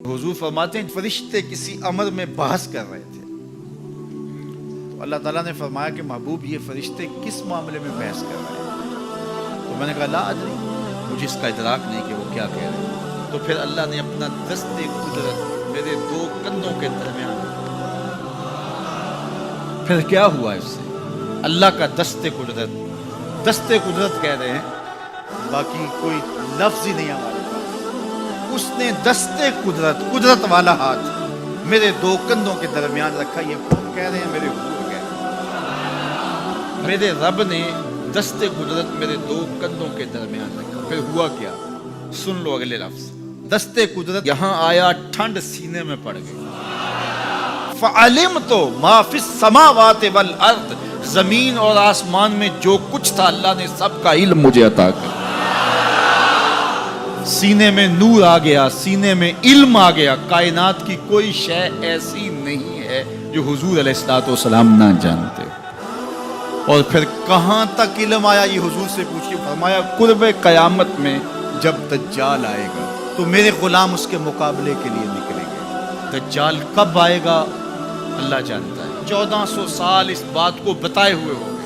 حضور فرماتے ہیں فرشتے کسی امر میں بحث کر رہے تھے تو اللہ تعالیٰ نے فرمایا کہ محبوب یہ فرشتے کس معاملے میں بحث کر رہے ہیں؟ تو میں نے کہا لا ادری، مجھے اس کا ادراک نہیں کہ وہ کیا کہہ رہے ہیں۔ تو پھر اللہ نے اپنا دست قدرت میرے دو کندھوں کے درمیان، پھر کیا ہوا اس سے؟ اللہ کا دست قدرت کہہ رہے ہیں، باقی کوئی لفظ ہی نہیں ہمارے پاس۔ اس نے دست قدرت والا ہاتھ میرے دو کندھوں کے درمیان رکھا۔ یہ کون کہہ رہے ہیں؟ میرے حضور کہہ رہے ہیں۔ میرے رب نے دست قدرت میرے دو کندھوں کے درمیان رکھا۔ پھر ہوا کیا؟ سن لو اگلے لفظ۔ دست قدرت یہاں آیا، ٹھنڈ سینے میں پڑ گئی۔ فَعَلِمْتُ مَا فِي السَّمَاوَاتِ وَالْأَرْضِ، زمین اور آسمان میں جو کچھ تھا اللہ نے سب کا علم مجھے عطا کر۔ سینے میں نور آ گیا، سینے میں علم آ گیا۔ کائنات کی کوئی شے ایسی نہیں ہے جو حضور علیہ الصلوۃ والسلام نہ جانتے۔ اور پھر کہاں تک علم آیا یہ حضور سے پوچھیے۔ فرمایا قرب قیامت میں جب دجال آئے گا تو میرے غلام اس کے مقابلے کے لیے نکلیں گے۔ دجال کب آئے گا اللہ جانتا ہے۔ 1400 سال اس بات کو بتائے ہوئے ہو گئے۔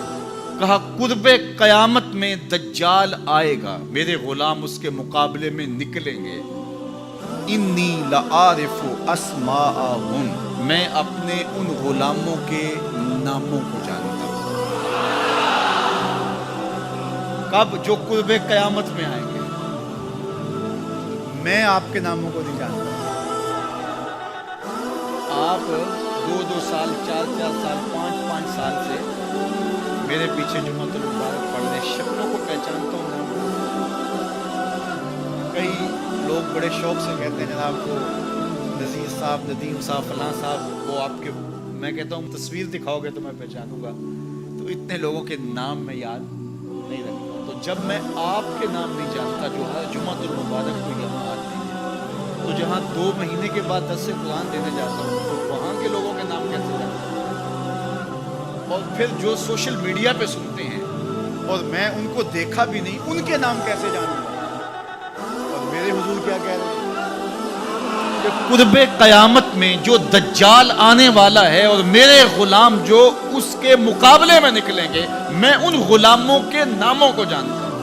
کہا قرب قیامت میں دجال آئے گا، میرے غلام اس کے مقابلے میں نکلیں گے۔ انی لعارف اسماءہم، میں اپنے ان غلاموں کے ناموں کو جانتا ہوں۔ کب؟ جو قرب قیامت میں آئیں گے۔ میں آپ کے ناموں کو نہیں جانتا۔ آپ 2 سال 4 سال 5 سال سے میرے پیچھے جمعۃ المبارک پڑھ رہے، شکلوں کو پہچانتا ہوں۔ کئی لوگ بڑے شوق سے کہتے ہیں جناب کو نذیر صاحب، ندیم صاحب، فلاں صاحب، وہ آپ کے، میں کہتا ہوں تصویر دکھاؤ گے تو میں پہچانوں گا۔ تو اتنے لوگوں کے نام میں یاد نہیں رکھتا۔ تو جب میں آپ کے نام نہیں جانتا جو ہر جمعۃ المبارک کو یہاں آتے ہیں، تو جہاں 2 مہینے کے بعد درس قرآن دینے جاتا ہوں تو وہاں کے لوگوں کے نام کیسے جانتا ہوں؟ اور پھر جو سوشل میڈیا پہ سنتے ہیں اور میں ان کو دیکھا بھی نہیں، ان کے نام کیسے جانوں گا؟ اور میرے حضور کیا کہہ رہے ہیں کہ قرب قیامت میں جو دجال آنے والا ہے اور میرے غلام جو اس کے مقابلے میں نکلیں گے، میں ان غلاموں کے ناموں کو جانتا ہوں۔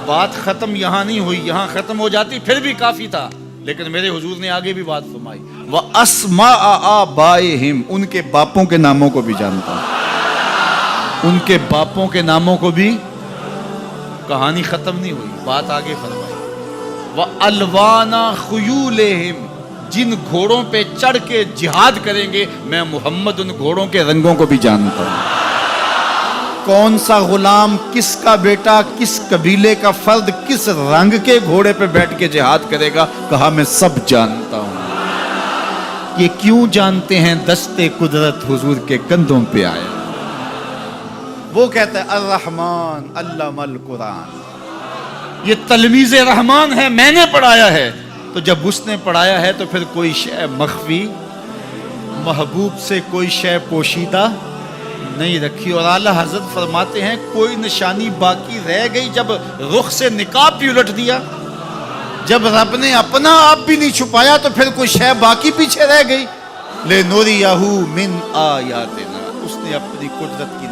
بات ختم یہاں نہیں ہوئی، یہاں ختم ہو جاتی پھر بھی کافی تھا، لیکن میرے حضور نے آگے بھی بات فرمائی۔ وَأَسْمَاءَ آبَائِهِمْ، ان کے باپوں کے ناموں کو بھی جانتا ہوں۔ ان کے باپوں کے ناموں کو بھی۔ کہانی ختم نہیں ہوئی، بات آگے فرمائی۔ وَأَلْوَانَ خُيُولِهِمْ، جن گھوڑوں پہ چڑھ کے جہاد کریں گے، میں محمد ان گھوڑوں کے رنگوں کو بھی جانتا ہوں۔ کون سا غلام، کس کا بیٹا، کس قبیلے کا فرد کس رنگ کے گھوڑے پہ بیٹھ کے جہاد کرے گا، کہا میں سب جانتا ہوں۔ یہ کیوں جانتے ہیں؟ دست قدرت حضور کے کندھوں پہ آیا۔ وہ کہتا ہے الرحمن علم القرآن، یہ تلمیذ رحمان ہے، میں نے پڑھایا ہے۔ تو جب اس نے پڑھایا ہے تو پھر کوئی شے مخفی، محبوب سے کوئی شے پوشیدہ نہیں رکھی۔ اور اعلیٰ حضرت فرماتے ہیں کوئی نشانی باقی رہ گئی جب رخ سے نقاب بھی الٹ دیا، جب رب نے اپنا آپ بھی نہیں چھپایا تو پھر کوئی شے باقی پیچھے رہ گئی۔ لِنُرِيَهُ مِنْ آیاتنا، اس نے اپنی قدرت کی